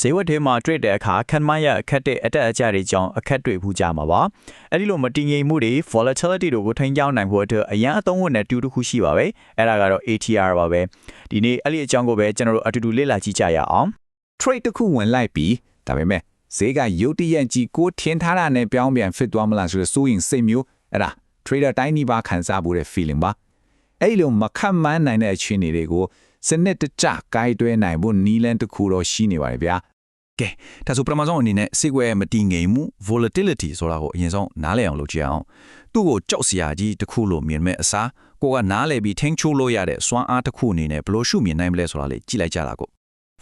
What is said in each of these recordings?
ဈေးဝယ်ထဲမှာတွေ့တဲ့အခါခန့်မှန်းရအခက်တဲ့အတက်အကျတွေကြောင့်အခက်တွေ့ဘူးကြမှာပါအဲ့ဒီလိုမတည်ငြိမ်မှုတွေ volatility တို့ကိုထိန်းကျောင်းနိုင်ဖို့အတွက်အရန်အသုံးဝင်တဲ့တူတစ်ခုရှိပါပဲအဲ့ဒါကတော့ ATR ပါပဲဒီနေ့အဲ့ဒီအကြောင်းကိုပဲကျွန်တော်တို့အတူတူလေ့လာကြည့်ကြရအောင် trade တစ်ခုဝင်လိုက်ပြီးဒါပေမဲ့ဈေးကရုတ်တရက်ကြီးကိုထင်ထားတာနဲ့ပြောင်းပြန်ဖြစ်သွားမလားဆိုတဲ့စိုးရင်စိတ်မျိုးအဲ့ဒါ trader တိုင်းဒီပါခံစားဖို့တဲ့ feeling ပါအဲ့လိုမခံမှန်းနိုင်တဲ့အခြေအနေတွေကိုစနစ်တကျကိုက်တွဲနိုင်ဖို့နီးလန်းတစ်ခုတော့ရှိနေပါတယ်ဗျာကဲဒါဆိုပထမဆုံးအနေနဲ့စိတ်ဝဲမတည်ငြိမ်မှု volatility ဆိုတာကိုအရင်ဆုံးနားလည်အောင်လုပ်ကြည့်အောင်သူ့ကိုကြောက်စရာကြီးတစ်ခုလို့မြင်မဲ့အစားကိုကနားလည်ပြီးထိန်းချိုးလို့ရတဲ့စွမ်းအားတစ်ခုအနေနဲ့ဘယ်လိုရှုမြင်နိုင်မလဲဆိုတာလေးကြည့်လိုက်ကြတာကို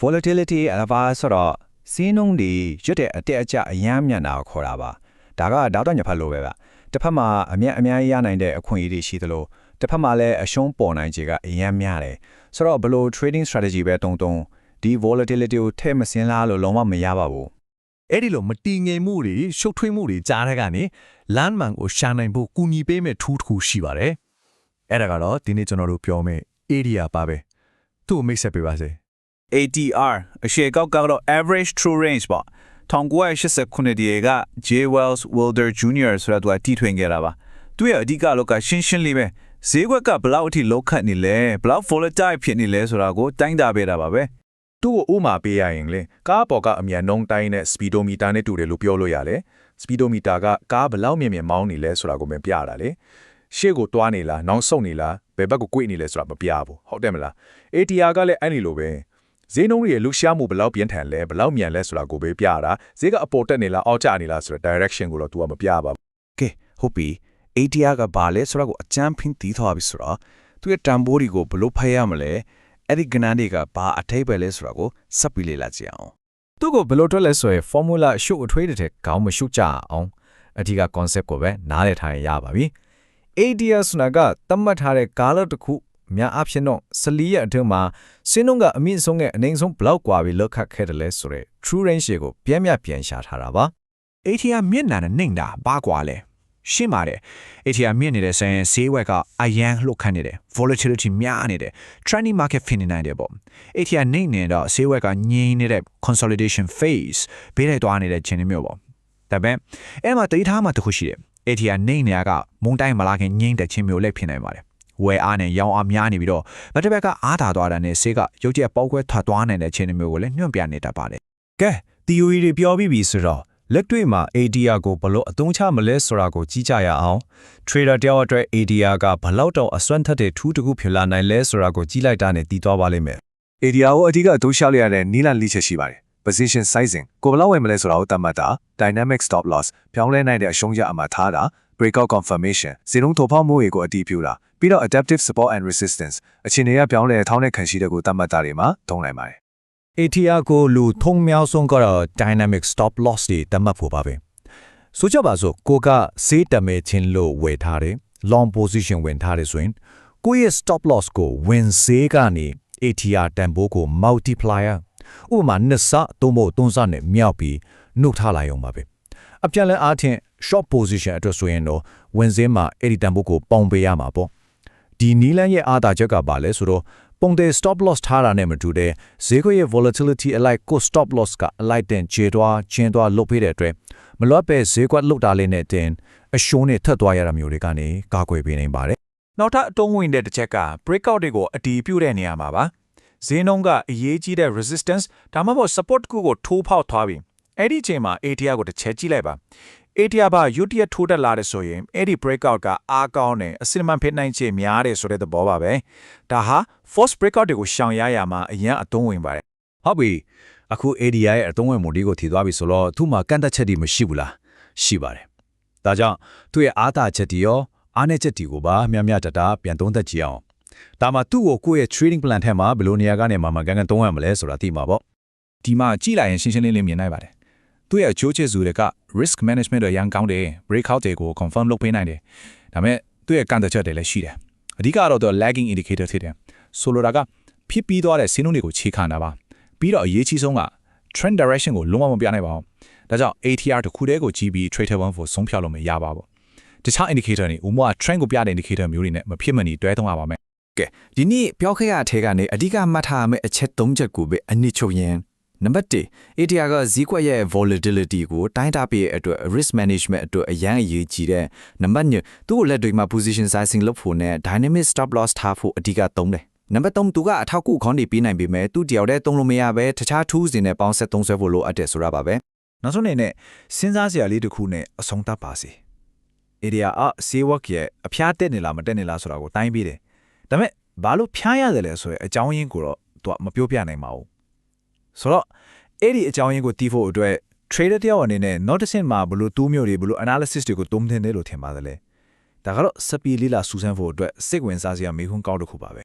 volatility အဘာဆိုတော့စင်းနှုန်းတွေရွတ်တဲ့အတက်အကျအယမ်းမြန်တာကိုခေါ်တာပါဒါကဒေါက်တာညဖတ်လို့ပဲဗျတစ်ဖက်မှာအများကြီးရနိုင်တဲ့အခွင့်အရေးတွေရှိသလိုတစ်ဖက်မှာလည်းအရှုံးပေါ်နိုင်ခြေကအယမ်းများတယ်ဆိုတော့ဘယ်လို trading strategy ပဲတုံဒီ volatility ကိုထဲ့မစင်းလားလို့လုံးဝမရပါဘူး အဲ့ဒီလိုမတည်ငြိမ်မှုတွေရှုပ်ထွေးမှုတွေကြားတဲ့ကနေ landman ကိုရှာနိုင်ဖို့ကူညီပေးမဲ့ထူးတစ်ခုရှိပါတယ်အဲ့ဒါကတော့ဒီနေ့ကျွန်တော်တို့ပြောမယ့် area ပါပဲသူ့ကိုမိတ်ဆက်ပေးပါစေ ATR အရှေ့ကောက်ကတော့ average true range ပေါ့1989ခုနှစ်တည်းက J Wells Wilder Jr. ဆိုတဲ့သူကတီထွင်ခဲ့တာပါသူရဲ့အဓိကလောကရှင်းရှင်းလေးပဲဈေးကွက်ကဘလောက်အထိလောက်ခတ်နေလဲဘလောက် volatile ဖြစ်နေလဲဆိုတာကိုတိုင်းတာပေးတာပါပဲသူ့ကိုဥမာပေးရရင်လေကားပေါ်ကအမြန်နှုန်းတိုင်းနဲ့ speedometer နဲ့တူတယ်လို့ပြောလို့ရတယ် speedometer ကကားဘလောက်မြင်မောင်းနေလဲဆိုတာကိုမပြတာလေရှေ့ကိုတွားနေလားနောက်ဆုတ်နေလားဘယ်ဘက်ကိုကွေ့နေလဲဆိုတာမပြဘူးဟုတ်တယ်မလား ATR ကလည်းအဲ့ဒီလိုပဲဈေးနှုန်းတွေလှူရှားမှုဘလောက်ပြင်းထန်လဲဘလောက်မြန်လဲဆိုတာကိုပဲပြတာဈေးကအပေါ်တက်နေလားအောက်ကျနေလားဆိုတဲ့ direction ကိုတော့ तू ကမပြပါဘူးကဲဟုတ်ပြီ ATR ကဘာလဲဆိုတာကိုအကြမ်းဖင်းသိသွားပြီဆိုတော့သူရဲ့တန်ဖိုးတွေကိုဘယ်လိုဖတ်ရမလဲအဲ့ဒီကဏ္ဍတွေကဘာအထိပ္ပယ်လဲဆိုတာကိုစပ်ပြီးလေ့လာကြည့်အောင် သူ့ကိုဘယ်လိုထွက်လဲဆိုရင် formula ရှုပ်အထွေးတဲ့ခေါင်းမရှုပ်ကြအောင်အဓိက concept ကိုပဲနားလည်ထားရင်ရပါပြီ ATR ဆိုတာကသတ်မှတ်ထားတဲ့ကာလတစ်ခုများအဖြစ်တော့14ရက်အတွင်းမှာစင်းလုံးကအမြင့်ဆုံးနဲ့အနှိမ်ဆုံးဘလောက်กว่าပြီးလောက်ခတ်ခဲ့တယ်လဲဆိုတဲ့ true range ကိုပြန်ရှာထားတာပါ ATR မြင့်နာနဲ့နှိမ်တာဘာกว่าလဲရှင်းပါတယ် ATR မြင့်နေတဲ့ဆိုရင်ဈေးဝက်ကအရန်လှုပ်ခတ်နေတယ် volatility များနေတယ် trending market ဖြစ်နေနိုင်တယ်ပေါ့ ATR နှိမ်နေတော့ဈေးဝက်ကငြိမ်နေတဲ့ consolidation phase ဘေးလိုက်သွားနေတဲ့ခြေနေမျိုးပေါ့ဒါပေမဲ့အဲ့မှာတိထားမှတစ်ခုရှိတယ် ATR နှိမ်နေတာကမုန်တိုင်းမလာခင်ငြိမ်တဲ့ခြေမျိုးလည်းဖြစ်နိုင်ပါတယ်ဝယ်အားနဲ့ရောင်းအားများနေပြီးတော့ဗတ်တဘက်ကအားသာသွားတာနဲ့ဈေးကရုတ်တရက်ပေါက်ကွဲထွက်သွားနိုင်တဲ့ခြေနေမျိုးကိုလည်းညွှန်ပြနေတတ်ပါတယ်ကဲ theory တွေပြောပြီးပြီဆိုတော့လက်တွေ့မှာ ATR ကိုဘလို့အသုံးချမလဲဆိုတာကိုကြည့်ကြရအောင် trader တယောက်အတွက် ATR ကဘလောက်တော့အစွမ်းထက်တဲ့ထူးတစ်ခုဖြစ်လာနိုင်လဲဆိုတာကိုကြည့်လိုက်တာနဲ့တည်သွားပါလိမ့်မယ် ATR ကိုအဓိကအသုံးချလို့ရတဲ့နီးလန့်လိချက်ရှိပါတယ် position sizing ကိုဘလောက်ဝယ်မလဲဆိုတာကိုသတ်မှတ်တာ dynamic stop loss ပြောင်းလဲနိုင်တဲ့အရှုံးရအမှတ်ထားတာ breakout confirmation ဈေးနှုန်းထိုးဖောက်မှုတွေကိုအတည်ပြုတာပြီးတော့ adaptive support and resistance အခြေအနေကပြောင်းလဲထောင်းတဲ့ခံရှိတဲ့ကိုသတ်မှတ်တာတွေမှာသုံးနိုင်ပါတယ်ATR ကိုလူထုံမြောက်ဆုံးကတော့ dynamic stop loss တွေတတ်မှတ်ဖို့ပါပဲဆိုကြပါစို့ကိုကစေးတမဲချင်းလို့ဝယ်ထားတယ် long position ဝင်ထားတယ်ဆိုရင်ကိုရဲ့ stop loss ကိုဝင်စေးကနေ ATR တန်ဖိုးကို multiplier ဥပမာနှစ်ဆသုံးဖို့သုံးဆနဲ့မြောက်ပြီးနှုတ်ထားလိုက်အောင်ပါပဲအပြန်လဲအားဖြင့် short position အတွက်ဆိုရင်တော့ဝင်စေးမှာအဲ့ဒီတန်ဖိုးကိုပေါင်ပေးရမှာပေါ့ဒီနီလန်းရဲ့အားသာချက်ကပါလဲဆိုတော့ပုံတဲ့ stop loss ထားတာနဲ့မတူတဲ့ဈေးကွက်ရဲ့ volatility အလိုက်ကို stop loss ကအလိုက်တင်ခြေသွားချင်းသွားလုတ်ပေးတဲ့အတွက်မလွတ်ပဲဈေးကွက်လုတ်တာလေးနဲ့တင်အရှုံးနဲ့ထပ်သွားရတာမျိုးတွေကနေကာကွယ်ပေးနိုင်ပါတယ် နောက်ထပ်အတုံးဝင်တဲ့တစ်ချက်က breakout တွေကိုအတီးပြုတ်တဲ့နေရာမှာပါဈေးနှုန်းကအရေးကြီးတဲ့ resistance ဒါမှမဟုတ် support ကိုထိုးဖောက်သွားပြီအဲ့ဒီအချိန်မှာ ATR ကိုတစ်ချက်ကြည့်လိုက်ပါ ATR ဘာ UTR ထိုးတက်လာတဲ့ဆိုရင်အဲ့ဒီ breakout ကအားကောင်းတယ်အစစ်အမှန်ဖြစ်နိုင်ခြေများတယ်ဆိုတဲ့သဘောပါပဲဒါဟာ force breakout တွေကိုရှောင်ရရမှာအရင်အတုံးဝင်ပါတယ် ဟုတ်ပြီအခု ATR ရဲ့အသုံးဝင်မှုတွေကိုထီသွားပြီဆိုတော့သူ့မှာကန့်သက်ချက်တွေမရှိဘူးလားရှိပါတယ်ဒါကြောင့်သူ့ရဲ့အားသာချက်တွေရောအားနည်းချက်တွေကိုပါမျှမျှတတပြန်သုံးသပ်ကြည့်အောင်ဒါမှသူ့ကိုကိုယ့်ရဲ့ trading plan ထဲမှာဘယ်လိုနေရာကနေမှကန်သုံးရမလဲဆိုတာသိမှာပေါ့ ဒီမှာကြည့်လိုက်ရင်ရှင်းရှင်းလင်းလင်းမြင်နိုင်ပါတယ်သူ့ရဲ့အကျိုးကျေးဇူးတွေက risk management တွေရန်ကောင်းတယ် breakout တွေကို confirm လုပ်ပေးနိုင်တယ်ဒါပေမဲ့သူ့ရဲ့ကန့်သက်ချက်တွေလည်းရှိတယ်အဓိကတော့သူ lagging indicator ဖြစ်တယ်ဆိုလိုတာကဖြစ်ပြီးသွားတဲ့ဈေးနှုန်းတွေကိုခြေခံတာပါပြီးတော့အရေးကြီးဆုံးက trend direction ကိုလုံးဝမပြနိုင်ပါဘူးဒါကြောင့် ATR တစ်ခုတည်းကိုကြည့်ပြီး trader 1 for ဆုံးဖြတ်လို့မရပါဘူးတခြား indicator တွေဥပမာ trend ကိုပြတဲ့ indicator မျိုးတွေနဲ့မဖြစ်မနေတွဲသုံးရပါမယ်ကဲဒီနေ့ပြောခဲ့ရတဲ့ထဲကနေအဓိကမှတ်ထားရမယ့်အချက်၃ချက်ကိုပဲအနည်းချုပ်ရင် နံပါတ်1 ATR ကဈေးကွက်ရဲ့ volatility ကိုတိုင်းတာပေးတဲ့အတွက် risk management အတွက်အရန်အရေးကြီးတဲ့နံပါတ်2သူ့ကိုလက်တွေမှာ position sizing လုပ်ဖို့နဲ့ dynamic stop loss ထားဖို့အဓိကသုံးတယ်နံပါတ်3သူကအထောက်အကူခေါင်းတွေပေးနိုင်ပေမဲ့သူ့တယောက်တည်းသုံးလို့မရပဲတခြား tools တွေနဲ့ပေါင်းဆက်သုံးစွဲဖို့လိုအပ်တယ်ဆိုတာပါပဲ နောက်ဆုံးအနေနဲ့စဉ်းစားစရာလေးတစ်ခုနဲ့အဆုံးသတ်ပါစေ။ area ဆေးဝါးရဲ့အဖျားတက်နေလားမတက်နေလားဆိုတာကိုတိုင်းပြီးတယ်။ဒါပေမဲ့ဘာလို့ဖျားရတယ်လဲဆိုရင်အကြောင်းရင်းကိုတော့သူကမပြောပြနိုင်ပါဘူး။ဆိုတော့အဲ့ဒီအကြောင်းရင်းကိုသိဖို့အတွက် trader တယောက်အနေနဲ့ noticing မှာဘလို့တိုးမျိုးတွေဘလို့ analysis တွေကိုသုံးသင့်တယ်လို့ထင်ပါတယ်လေ။ဒါကတော့စပီလီလာစူးစမ်းဖို့အတွက်စိတ်ဝင်စားစရာမေးခွန်းကောင်းတစ်ခုပါပဲ